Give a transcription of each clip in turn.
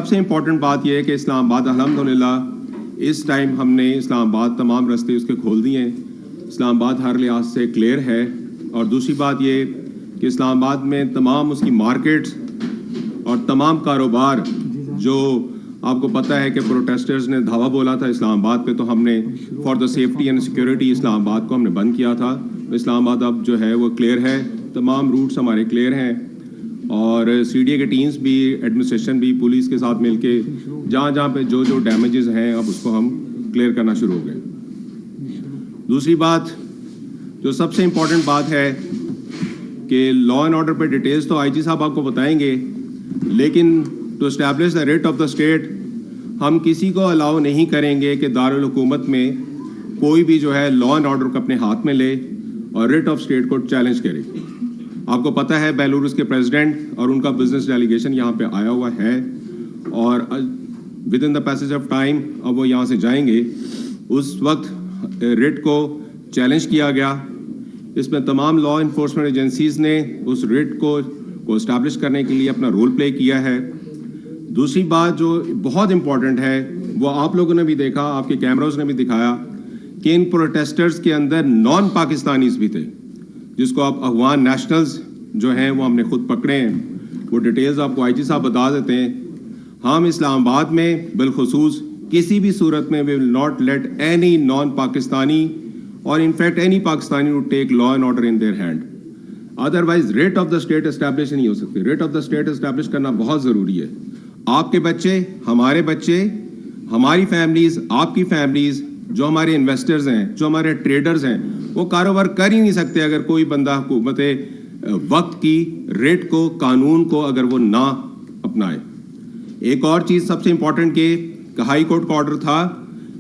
سب سے امپورٹنٹ بات یہ ہے کہ اسلام آباد الحمدللہ اس ٹائم ہم نے اسلام آباد تمام راستے اس کے کھول دیے ہیں. اسلام آباد ہر لحاظ سے کلیئر ہے. اور دوسری بات یہ کہ اسلام آباد میں تمام اس کی مارکیٹس اور تمام کاروبار جو آپ کو پتہ ہے کہ پروٹیسٹرز نے دھاوا بولا تھا اسلام آباد پہ, تو ہم نے for the safety and security Islamabad کو ہم نے بند کیا تھا. اسلام آباد اب جو ہے وہ کلیئر ہے, تمام روٹس ہمارے کلیئر ہیں. اور سی ڈی اے کے ٹیمز بھی, ایڈمنسٹریشن بھی پولیس کے ساتھ مل کے جہاں جہاں پہ جو جو ڈیمیجز ہیں اب اس کو ہم کلیئر کرنا شروع ہو گئے. دوسری بات جو سب سے امپورٹنٹ بات ہے کہ لا اینڈ آرڈر پہ ڈیٹیلز تو آئی جی صاحب آپ کو بتائیں گے, لیکن to establish the writ of the state ہم کسی کو الاؤ نہیں کریں گے کہ دارالحکومت میں کوئی بھی جو ہے لا اینڈ آرڈر کو اپنے ہاتھ میں لے اور ریٹ آف اسٹیٹ کو چیلنج کرے. آپ کو پتہ ہے بیلاروس کے پریزیڈنٹ اور ان کا بزنس ڈیلیگیشن یہاں پہ آیا ہوا ہے, اور with in the passage of time اب وہ یہاں سے جائیں گے. اس وقت ریٹ کو چیلنج کیا گیا. اس میں تمام لا انفورسمنٹ ایجنسیز نے اس ریٹ کو اسٹیبلش کرنے کے لیے اپنا رول پلے کیا ہے. دوسری بات جو بہت امپورٹنٹ ہے وہ آپ لوگوں نے بھی دیکھا, آپ کے کیمراز نے بھی دکھایا کہ ان پروٹیسٹرز کے اندر نان پاکستانیز بھی تھے, جس کو آپ افغان نیشنلز جو ہیں وہ ہم نے خود پکڑے ہیں. وہ ڈیٹیلز آپ کو آئی جی صاحب بتا دیتے ہیں. ہم اسلام آباد میں بالخصوص کسی بھی صورت میں we will not let any non Pakistani اور in fact any Pakistani to take law and order in their hand. Otherwise writ of the state establish نہیں ہو سکتی. Writ of the state establish کرنا بہت ضروری ہے. آپ کے بچے, ہمارے بچے, ہماری فیملیز, آپ کی فیملیز, جو ہمارے انویسٹرز ہیں, جو ہمارے ٹریڈرز ہیں, وہ کاروبار کر ہی نہیں سکتے اگر کوئی بندہ حکومت وقت کی ریٹ کو, قانون کو اگر وہ نہ اپنائے. ایک اور چیز سب سے امپورٹنٹ کہ ہائی کورٹ کا آرڈر تھا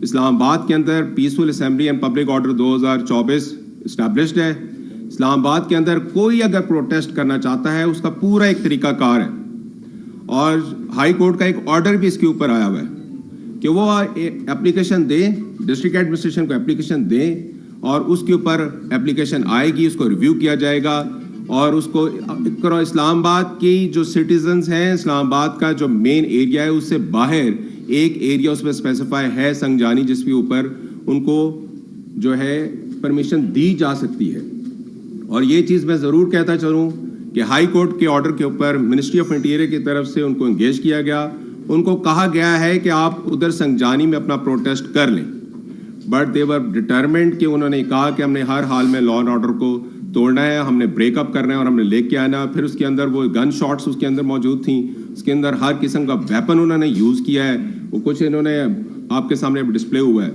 اسلام آباد کے اندر peaceful assembly and public order 2024 established ہے. اسلام آباد کے اندر کوئی اگر پروٹیسٹ کرنا چاہتا ہے اس کا پورا ایک طریقہ کار ہے, اور ہائی کورٹ کا ایک آرڈر بھی اس کے اوپر آیا ہوا ہے کہ وہ اپلیکیشن دیں, ڈسٹرکٹ ایڈمنسٹریشن کو اپلیکیشن دیں, اور اس کے اوپر اپلیکیشن آئے گی, اس کو ریویو کیا جائے گا, اور اس کو اسلام آباد کی جو سٹیزنز ہیں, اسلام آباد کا جو مین ایریا ہے اس سے باہر ایک ایریا اس میں اسپیسیفائی ہے سنگجانی, جس کے اوپر ان کو جو ہے پرمیشن دی جا سکتی ہے. اور یہ چیز میں ضرور کہتا چلوں کہ ہائی کورٹ کے آرڈر کے اوپر منسٹری آف انٹیریئر کی طرف سے ان کو انگیج کیا گیا. ان کو کہا گیا ہے کہ آپ ادھر سنگجانی میں اپنا پروٹیسٹ کر لیں, بٹ دے ور ڈٹرمنڈ کہ انہوں نے کہا کہ ہم نے ہر حال میں لا اینڈ آرڈر کو توڑنا ہے, ہم نے بریک اپ کرنا ہے اور ہم نے لے کے آنا. پھر اس کے اندر وہ گن شاٹس اس کے اندر موجود تھیں, اس کے اندر ہر قسم کا ویپن انہوں نے یوز کیا ہے, وہ کچھ انہوں نے آپ کے سامنے ڈسپلے ہوا ہے.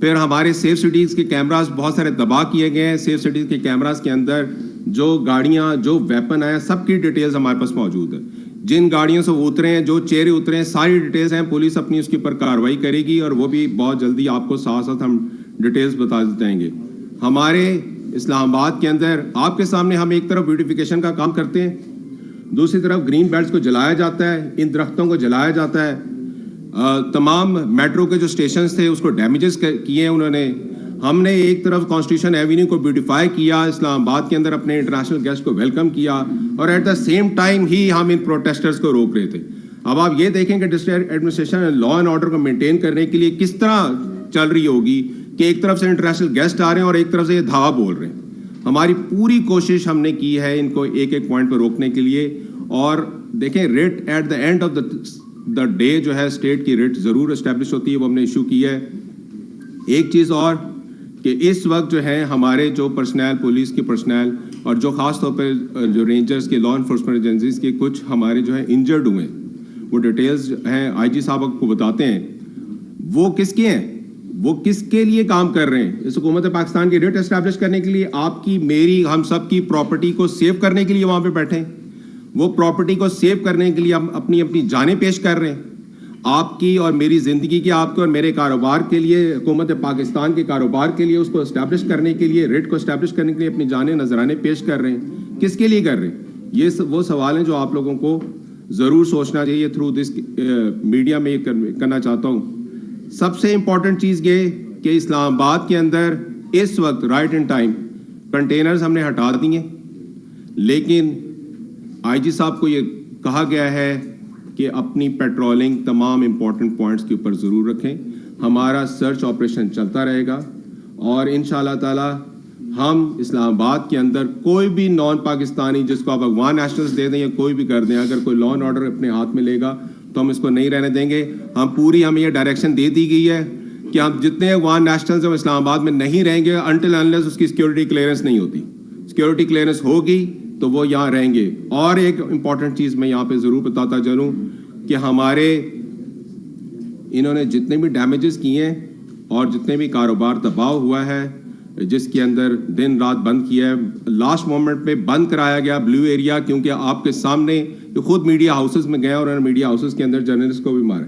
پھر ہمارے سیف سٹیز کے کیمراز بہت سارے تباہ کیے گئے ہیں. سیف سٹیز کے کیمراز کے اندر جو گاڑیاں, جو ویپن آئے, سب کی ڈیٹیلز ہمارے پاس موجود ہے. جن گاڑیوں سے وہ اترے ہیں, جو چہرے اترے ہیں, ساری ڈیٹیلز ہیں. پولیس اپنی اس کے اوپر کارروائی کرے گی, اور وہ بھی بہت جلدی آپ کو ساتھ ساتھ ہم ڈیٹیلز بتا دیں گے. ہمارے اسلام آباد کے اندر آپ کے سامنے ہم ایک طرف بیوٹیفیکیشن کا کام کرتے ہیں, دوسری طرف گرین بیلٹس کو جلایا جاتا ہے, ان درختوں کو جلایا جاتا ہے. تمام میٹرو کے جو اسٹیشنز تھے اس کو ڈیمیجز کیے ہیں انہوں نے. ہم نے ایک طرف کانسٹیٹیوشن ایوینیو کو بیوٹیفائی کیا, اسلام آباد کے اندر اپنے انٹرنیشنل گیسٹ کو ویلکم کیا, اور ایٹ دا سیم ٹائم ہی ہم ان پروٹیسٹرز کو روک رہے تھے. اب آپ یہ دیکھیں کہ district administration law and order کو مینٹین کرنے کے لیے کس طرح چل رہی ہوگی کہ ایک طرف سے انٹرنیشنل گیسٹ آ رہے ہیں اور ایک طرف سے یہ دھاوا بول رہے ہیں. ہماری پوری کوشش ہم نے کی ہے ان کو ایک ایک پوائنٹ پہ روکنے کے لیے. اور دیکھیں writ at the end of the day جو ہے اسٹیٹ کی ریٹ ضرور اسٹیبلش ہوتی ہے, وہ ہم نے ایشو کی ہے. ایک چیز اور کہ اس وقت جو ہے ہمارے جو پرسنل, پولیس کے پرسنل, اور جو خاص طور پہ جو رینجرز کے, لا انفورسمنٹ ایجنسیز کے کچھ ہمارے جو ہے انجرڈ ہوئے ہیں, وہ ڈیٹیلز ہیں آئی جی صاحب آپ کو بتاتے ہیں. وہ کس کے ہیں, وہ کس کے لیے کام کر رہے ہیں؟ اس حکومت پاکستان کی ریٹ اسٹیبلش کرنے کے لیے, آپ کی, میری, ہم سب کی پراپرٹی کو سیو کرنے کے لیے وہاں پہ بیٹھے ہیں. وہ پراپرٹی کو سیو کرنے کے لیے ہم اپنی جانیں پیش کر رہے ہیں. آپ کی اور میری زندگی کی, آپ کے اور میرے کاروبار کے لیے, حکومت پاکستان کے کاروبار کے لیے, اس کو اسٹیبلش کرنے کے لیے, ریٹ کو اسٹیبلش کرنے کے لیے اپنی جانیں نذرانے پیش کر رہے ہیں. کس کے لیے کر رہے ہیں؟ یہ وہ سوال ہیں جو آپ لوگوں کو ضرور سوچنا چاہیے. تھرو دس میڈیا میں یہ کرنا چاہتا ہوں. سب سے امپورٹنٹ چیز یہ کہ اسلام آباد کے اندر اس وقت رائٹ ان ٹائم کنٹینرز ہم نے ہٹا دیے, لیکن آئی جی صاحب کو یہ کہا گیا ہے کہ کہ اپنی پیٹرولنگ تمام امپورٹنٹ پوائنٹس کے اوپر ضرور رکھیں. ہمارا سرچ آپریشن چلتا رہے گا اور انشاءاللہ تعالی ہم اسلام آباد کے اندر کوئی بھی نان پاکستانی جس کو آپ افغان نیشنلز دے دیں یا کوئی بھی کر دیں, اگر کوئی لا اینڈ آرڈر اپنے ہاتھ میں لے گا تو ہم اس کو نہیں رہنے دیں گے. ہمیں یہ ڈائریکشن دے دی گئی ہے کہ ہم جتنے افغان نیشنلز ہیں اسلام آباد میں نہیں رہیں گے انٹل انلیس اس کی سیکورٹی کلیئرنس نہیں ہوتی. سیکورٹی کلیئرنس ہوگی تو وہ یہاں رہیں گے. اور ایک امپورٹنٹ چیز میں یہاں پہ ضرور بتاتا چلوں کہ ہمارے انہوں نے جتنے بھی ڈیمیجز کیے ہیں اور جتنے بھی کاروبار تباہ ہوا ہے جس کے اندر دن رات بند کیا ہے, لاسٹ مومنٹ پہ بند کرایا گیا بلیو ایریا, کیونکہ آپ کے سامنے خود میڈیا ہاؤسز میں گئے اور انہوں نے میڈیا ہاؤسز کے اندر جرنلسٹ کو بھی مارا.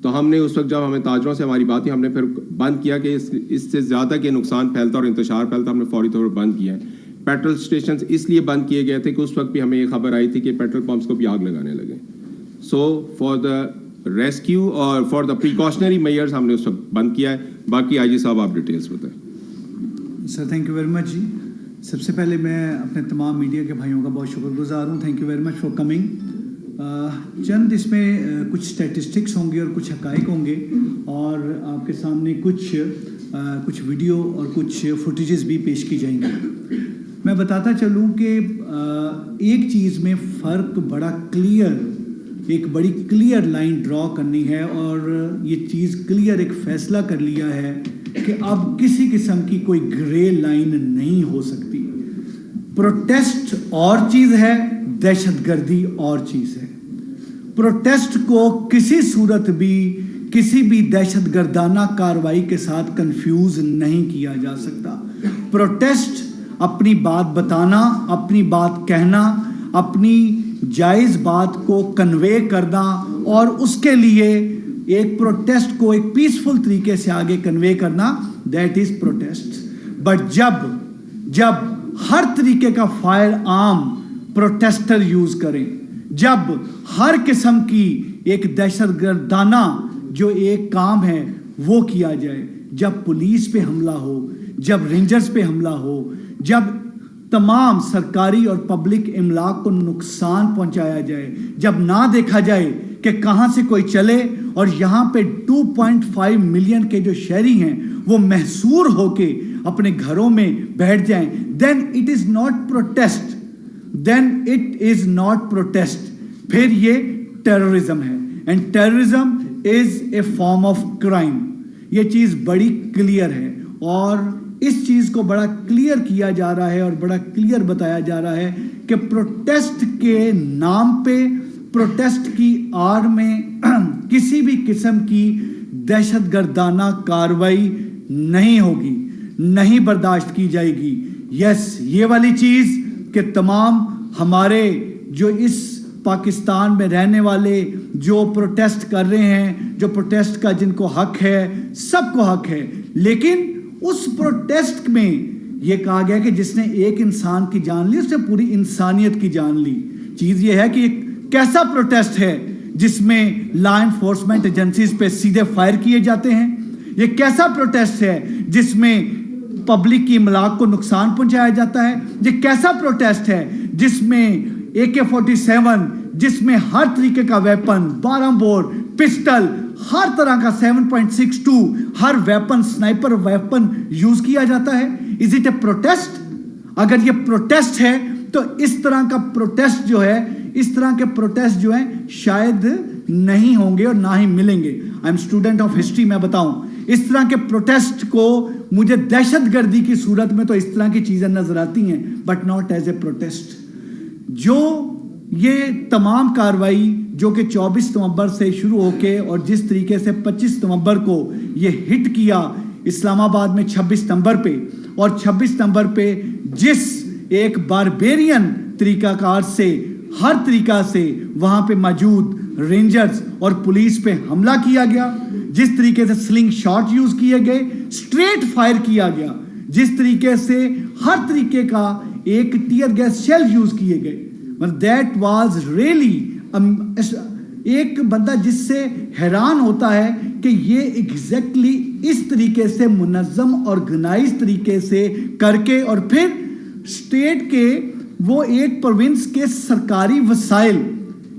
تو ہم نے اس وقت جب ہمیں تاجروں سے ہماری بات تھی ہم نے پھر بند کیا کہ اس سے زیادہ کہ نقصان پھیلتا اور انتشار پھیلتا, ہم نے فوری طور پر بند کیا ہے. پیٹرول اسٹیشنز اس لیے بند کیے گئے تھے کہ اس وقت بھی ہمیں یہ خبر آئی تھی کہ پیٹرول پمپس کو بھی آگ لگانے لگے. سو فار دا ریسکیو اور فار دا پریکاشنری میئرز ہم نے اس وقت بند کیا ہے. باقی آئی جی صاحب آپ ڈیٹیلس بتائیں. Sir thank you very much جی. سب سے پہلے میں اپنے تمام میڈیا کے بھائیوں کا بہت شکر گزار ہوں. Thank you very much for coming. چند اس میں کچھ اسٹیٹسٹکس ہوں گے اور کچھ حقائق ہوں گے اور آپ کے سامنے کچھ ویڈیو اور کچھ فوٹیجز بھی پیش کی جائیں گی. میں بتاتا چلوں کہ ایک چیز میں فرق بڑا کلیئر, ایک بڑی کلیئر لائن ڈرا کرنی ہے اور یہ چیز کلیئر ایک فیصلہ کر لیا ہے کہ اب کسی قسم کی کوئی گرے لائن نہیں ہو سکتی. پروٹیسٹ اور چیز ہے, دہشت گردی اور چیز ہے. پروٹیسٹ کو کسی صورت بھی کسی بھی دہشت گردانہ کارروائی کے ساتھ کنفیوز نہیں کیا جا سکتا. پروٹیسٹ اپنی بات بتانا, اپنی بات کہنا, اپنی جائز بات کو کنوے کرنا اور اس کے لیے ایک پروٹیسٹ کو ایک پیسفل طریقے سے آگے کنوے کرنا, دیٹ از پروٹیسٹ. بٹ جب ہر طریقے کا فائر آرم پروٹیسٹر یوز کریں, جب ہر قسم کی ایک دہشت گردانہ جو ایک کام ہے وہ کیا جائے, جب پولیس پہ حملہ ہو, جب رینجرز پہ حملہ ہو, جب تمام سرکاری اور پبلک املاک کو نقصان پہنچایا جائے, جب نہ دیکھا جائے کہ کہاں سے کوئی چلے اور یہاں پہ 2.5 ملین کے جو شہری ہیں وہ محصور ہو کے اپنے گھروں میں بیٹھ جائیں, then it is not protest, then it is not protest. پھر یہ ٹیررزم ہے and terrorism is a form of crime. یہ چیز بڑی کلیئر ہے اور اس چیز کو بڑا کلیئر کیا جا رہا ہے اور بڑا کلیئر بتایا جا رہا ہے کہ پروٹیسٹ کے نام پہ, پروٹیسٹ کی آڑ میں کسی بھی قسم کی دہشت گردانہ کارروائی نہیں ہوگی, نہیں برداشت کی جائے گی. یس, یہ والی چیز کہ تمام ہمارے جو اس پاکستان میں رہنے والے جو پروٹیسٹ کر رہے ہیں, جو پروٹیسٹ کا جن کو حق ہے, سب کو حق ہے, لیکن اس پروٹیسٹ میں یہ کہا گیا کہ جس نے ایک انسان کی جان لی اس نے پوری انسانیت کی جان لی. چیز یہ ہے کہ ایک کیسا پروٹیسٹ ہے جس میں لا انفورسمنٹ ایجنسیز پہ سیدھے فائر کیے جاتے ہیں, یہ کیسا پروٹیسٹ ہے جس میں پبلک کی املاک کو نقصان پہنچایا جاتا ہے, یہ کیسا پروٹیسٹ ہے جس میں AK-47 جس میں ہر طریقے کا ویپن, 12 بور, پسٹل, ہر طرح کا 7.62 ہر ویپن, سنائپر ویپن یوز کیا جاتا ہے. Is it a protest? اگر یہ پروٹیسٹ ہے تو اس طرح کا پروٹیسٹ جو ہے, اس طرح کے پروٹیسٹ جو ہیں شاید نہیں ہوں گے اور نہ ہی ملیں گے. I am student of history, میں بتاؤں اس طرح کے پروٹیسٹ کو مجھے دہشت گردی کی صورت میں تو اس طرح کی چیزیں نظر آتی ہیں but not as a protest. جو یہ تمام کاروائی جو کہ 24 نومبر سے شروع ہو کے اور جس طریقے سے 25 نومبر کو یہ ہٹ کیا اسلام آباد میں 26 نومبر پہ, اور 26 نومبر پہ جس ایک باربیرین طریقہ کار سے ہر طریقہ سے وہاں پہ موجود رینجرز اور پولیس پہ حملہ کیا گیا, جس طریقے سے سلنگ شاٹ یوز کیے گئے, اسٹریٹ فائر کیا گیا, جس طریقے سے ہر طریقے کا ایک ٹیئر گیس شیل یوز کیے گئے, دیٹ واز ریئلی ایک بندہ جس سے حیران ہوتا ہے کہ یہ ایگزیکٹلی اس طریقے سے منظم آرگنائز طریقے سے کر کے اور پھر اسٹیٹ کے وہ ایک پروونس کے سرکاری وسائل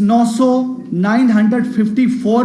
954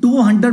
200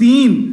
3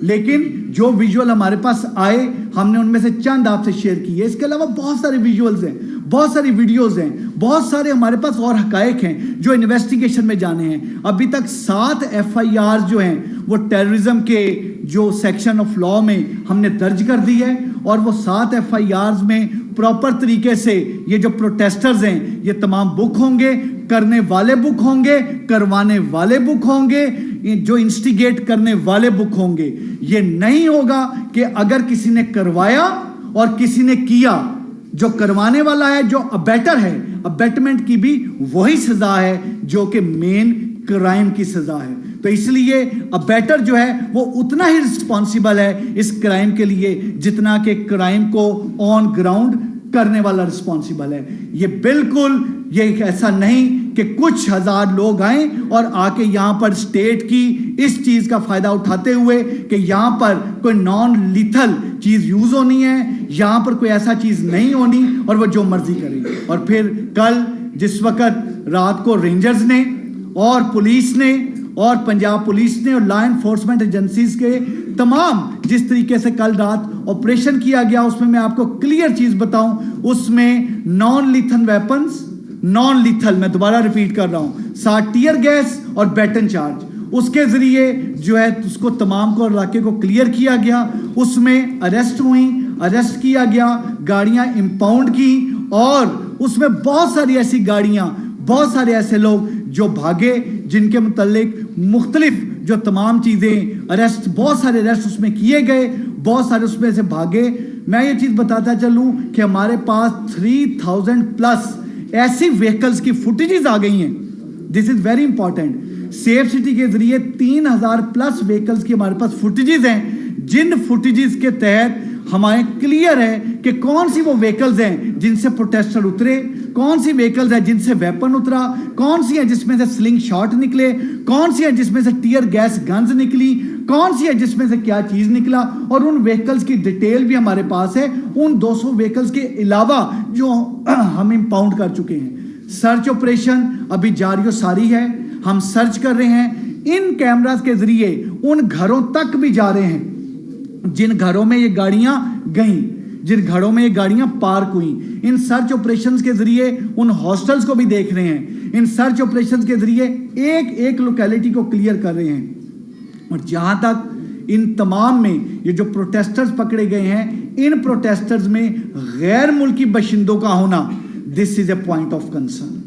لیکن جو ویژول ہمارے پاس آئے ہم نے ان میں سے چند آپ سے شیئر کی ہے. اس کے علاوہ بہت سارے ویژولز ہیں, بہت ساری ویڈیوز ہیں, بہت سارے ہمارے پاس اور حقائق ہیں جو انویسٹیگیشن میں جانے ہیں. ابھی تک 7 FIR جو ہیں وہ ٹیررزم کے جو سیکشن آف لا میں ہم نے درج کر دی ہے, اور وہ 7 FIRs میں پراپر طریقے سے یہ جو پروٹیسٹرز ہیں یہ تمام بک ہوں گے, کرنے والے بک ہوں گے, کروانے والے بک ہوں گے, جو انسٹیگیٹ کرنے والے بک ہوں گے. یہ نہیں ہوگا کہ اگر کسی نے کروایا اور کسی نے کیا, جو کروانے والا ہے, جو ابیٹر ہے, ابیٹمنٹ کی بھی وہی سزا ہے جو کہ مین کرائم کی سزا ہے. تو اس لیے ابیٹر جو ہے وہ اتنا ہی رسپانسیبل ہے اس کرائم کے لیے جتنا کہ کرائم کو آن گراؤنڈ کرنے والا رسپانسیبل ہے. یہ بالکل یہ ایسا نہیں کہ کچھ ہزار لوگ آئیں اور آ کے یہاں پر اسٹیٹ کی اس چیز کا فائدہ اٹھاتے ہوئے کہ یہاں پر کوئی نان لیتھل چیز یوز ہونی ہے, یہاں پر کوئی ایسا چیز نہیں ہونی اور وہ جو مرضی کرے. اور پھر کل جس وقت رات کو رینجرز نے اور پولیس نے اور پنجاب پولیس نے اور لا انفورسمنٹ ایجنسیز کے تمام جس طریقے سے کل رات آپریشن کیا گیا, اس میں آپ کو کلیئر چیز بتاؤں, اس میں naan lethal weapons, naan lethal, میں دوبارہ ریپیٹ کر رہا ہوں, 7 ٹیئر گیس اور بیٹن چارج, اس کے ذریعے جو ہے اس کو تمام کو علاقے کو کلیئر کیا گیا. اس میں اریسٹ ہوئیں, اریسٹ کیا گیا, گاڑیاں امپاؤنڈ کی, اور اس میں بہت ساری ایسی گاڑیاں, بہت سارے ایسے لوگ جو بھاگے جن کے متعلق مختلف جو تمام چیزیں اریسٹ, بہت سارے اریسٹ اس میں کیے گئے, بہت سارے اس میں سے بھاگے. میں یہ چیز بتاتا چلوں کہ ہمارے پاس 3000 پلس ایسی ویکلز کی فوٹیجز آ گئی ہیں. This is very important. Safe city کے ذریعے 3000 پلس ویکلز کی ہمارے پاس فوٹیجز ہیں, جن فوٹیجز کے تحت ہمارے کلیئر ہے کہ کون سی وہ ویکلز ہیں جن سے پروٹیسٹر اترے, کون سی ویکلز ہیں جن سے ویپن اترا, کون سی ہیں جس میں سے سلنگ شاٹ نکلے, کون سی ہیں جس میں سے ٹیئر گیس گنز نکلی, کون سی ہے جس میں سے کیا چیز نکلا. اور ان ویکلز کی ڈیٹیل بھی ہمارے پاس ہے, ان 200 ویکلز کے علاوہ جو ہم امپاؤنڈ کر چکے ہیں. سرچ آپریشن ابھی جاری و ساری ہے, ہم سرچ کر رہے ہیں. ان کیمراز کے ذریعے ان گھروں تک بھی جا رہے ہیں جن گھروں میں یہ گاڑیاں گئیں, جن گھروں میں یہ گاڑیاں پارک ہوئیں. ان سرچ آپریشنز کے ذریعے ان ہاسٹلز کو بھی دیکھ رہے ہیں. ان سرچ آپریشنز کے ذریعے ایک ایک لوکیلٹی کو کلیئر کر رہے ہیں. اور جہاں تک ان تمام میں یہ جو پروٹیسٹرز پکڑے گئے ہیں, ان پروٹیسٹرز میں غیر ملکی باشندوں کا ہونا, دس از اے پوائنٹ آف کنسرن.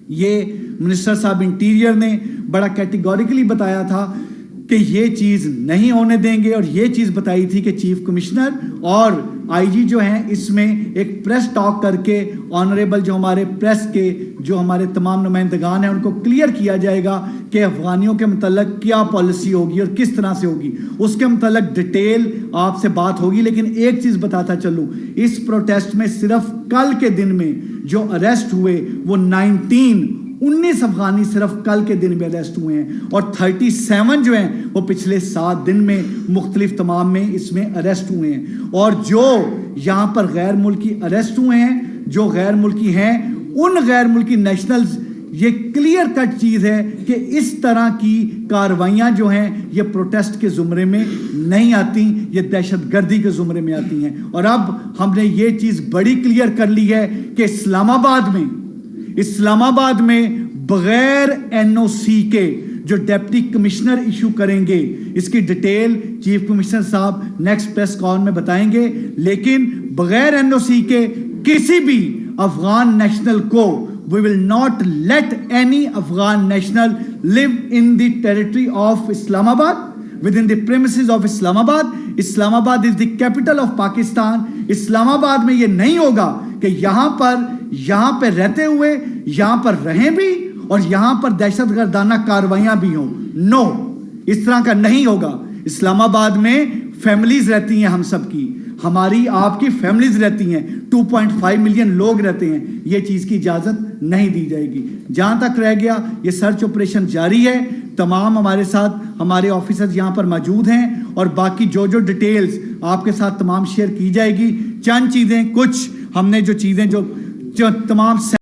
یہ منسٹر صاحب انٹیریئر نے بڑا کیٹیگوریکلی بتایا تھا کہ یہ چیز نہیں ہونے دیں گے, اور یہ چیز بتائی تھی کہ چیف کمشنر اور IG جو ہیں اس میں ایک پریس ٹاک کر کے آنریبل جو ہمارے پریس کے جو ہمارے تمام نمائندگان ہیں ان کو کلیئر کیا جائے گا کہ افغانیوں کے متعلق کیا پالیسی ہوگی اور کس طرح سے ہوگی. اس کے متعلق ڈیٹیل آپ سے بات ہوگی. لیکن ایک چیز بتاتا چلوں, اس پروٹیسٹ میں صرف کل کے دن میں جو اریسٹ ہوئے وہ 19 افغانی صرف کل کے دن میں اریسٹ ہوئے ہیں, اور 37 جو ہیں وہ پچھلے 7 دن میں مختلف تمام میں اس میں اریسٹ ہوئے ہیں. اور جو یہاں پر غیر ملکی اریسٹ ہوئے ہیں, جو غیر ملکی ہیں, ان غیر ملکی نیشنلز, یہ کلیئر کٹ چیز ہے کہ اس طرح کی کاروائیاں جو ہیں یہ پروٹیسٹ کے زمرے میں نہیں آتی, یہ دہشت گردی کے زمرے میں آتی ہیں. اور اب ہم نے یہ چیز بڑی کلیئر کر لی ہے کہ اسلام آباد میں بغیر NOC کے جو ڈیپٹی کمشنر ایشو کریں گے, اس کی ڈیٹیل چیف کمشنر صاحب نیکسٹ پریس کال میں بتائیں گے, لیکن بغیر NOC کے کسی بھی افغان نیشنل کو we will not let any Afghan national live in the territory of Islamabad, within the premises of Islamabad. Islamabad is the capital of Pakistan. اسلام آباد میں یہ نہیں ہوگا کہ یہاں پر رہتے ہوئے یہاں پر رہیں بھی اور یہاں پر دہشت گردانہ کاروائیاں بھی ہوں. نو, اس طرح کا نہیں ہوگا. اسلام آباد میں فیملیز رہتی ہیں, ہم سب کی, ہماری آپ کی فیملیز رہتی ہیں, 2.5 ملین لوگ رہتے ہیں. یہ چیز کی اجازت نہیں دی جائے گی. جہاں تک رہ گیا یہ سرچ آپریشن جاری ہے. تمام ہمارے ساتھ ہمارے آفیسرز یہاں پر موجود ہیں, اور باقی جو ڈیٹیلز آپ کے ساتھ تمام شیئر کی جائے گی. چند چیزیں, کچھ ہم نے جو چیزیں جو تمام